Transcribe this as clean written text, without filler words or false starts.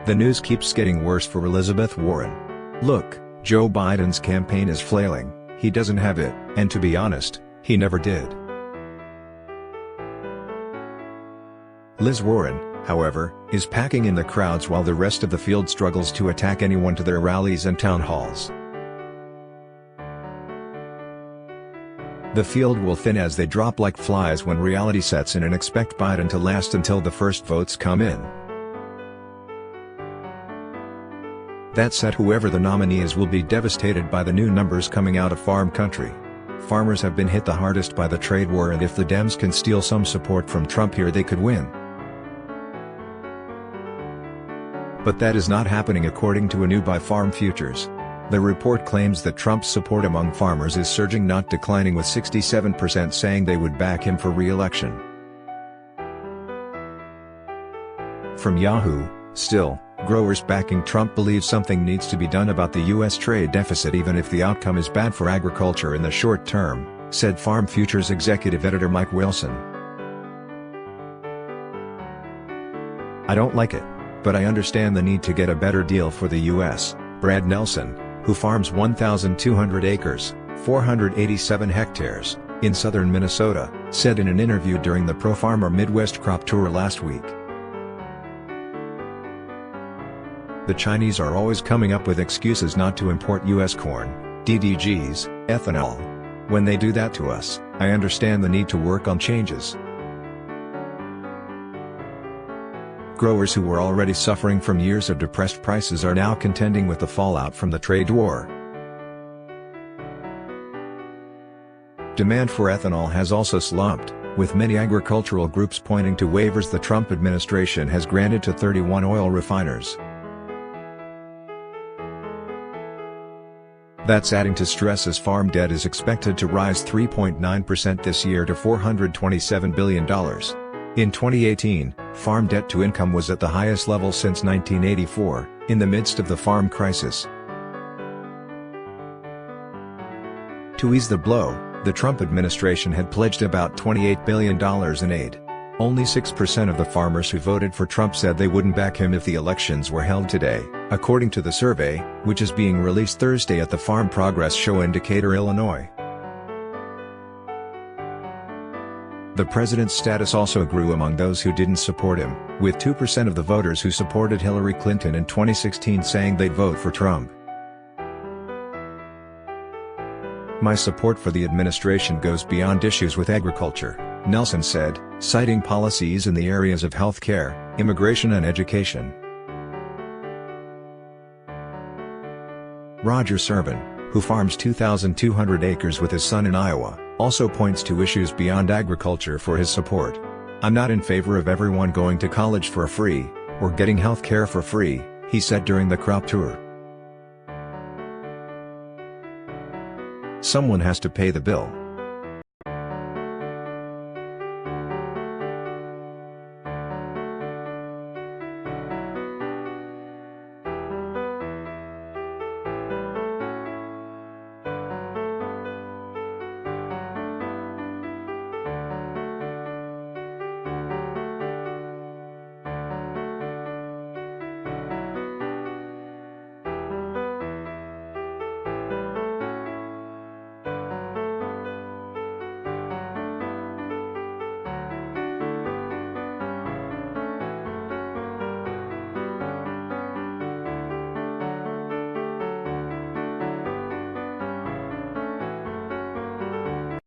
The news keeps getting worse for Elizabeth Warren. Look, Joe Biden's campaign is flailing, he doesn't have it, and to be honest, he never did. Liz Warren, however, is packing in the crowds while the rest of the field struggles to attack anyone to their rallies and town halls. The field will thin as they drop like flies when reality sets in and expect Biden to last until the first votes come in. That said, whoever the nominee is will be devastated by the new numbers coming out of farm country. Farmers have been hit the hardest by the trade war, and if the Dems can steal some support from Trump here, they could win. But that is not happening according to a new by Farm Futures. The report claims that Trump's support among farmers is surging, not declining, with 67% saying they would back him for re-election. From Yahoo, still, growers backing Trump believe something needs to be done about the U.S. trade deficit even if the outcome is bad for agriculture in the short term, said Farm Futures executive editor Mike Wilson. "I don't like it, but I understand the need to get a better deal for the U.S., Brad Nelson, who farms 1,200 acres, 487 hectares, in southern Minnesota, said in an interview during the Pro Farmer Midwest Crop Tour last week. The Chinese are always coming up with excuses not to import U.S. corn, DDGs, ethanol. When they do that to us, I understand the need to work on changes." Growers who were already suffering from years of depressed prices are now contending with the fallout from the trade war. Demand for ethanol has also slumped, with many agricultural groups pointing to waivers the Trump administration has granted to 31 oil refiners. That's adding to stress as farm debt is expected to rise 3.9% this year to $427 billion. In 2018, farm debt to income was at the highest level since 1984, in the midst of the farm crisis. To ease the blow, the Trump administration had pledged about $28 billion in aid. Only 6% of the farmers who voted for Trump said they wouldn't back him if the elections were held today, according to the survey, which is being released Thursday at the Farm Progress Show in Decatur, Illinois. The president's status also grew among those who didn't support him, with 2% of the voters who supported Hillary Clinton in 2016 saying they'd vote for Trump. "My support for the administration goes beyond issues with agriculture," Nelson said, citing policies in the areas of health care, immigration and education. Roger Servin, who farms 2,200 acres with his son in Iowa, also points to issues beyond agriculture for his support. "I'm not in favor of everyone going to college for free, or getting health care for free," he said during the crop tour. "Someone has to pay the bill.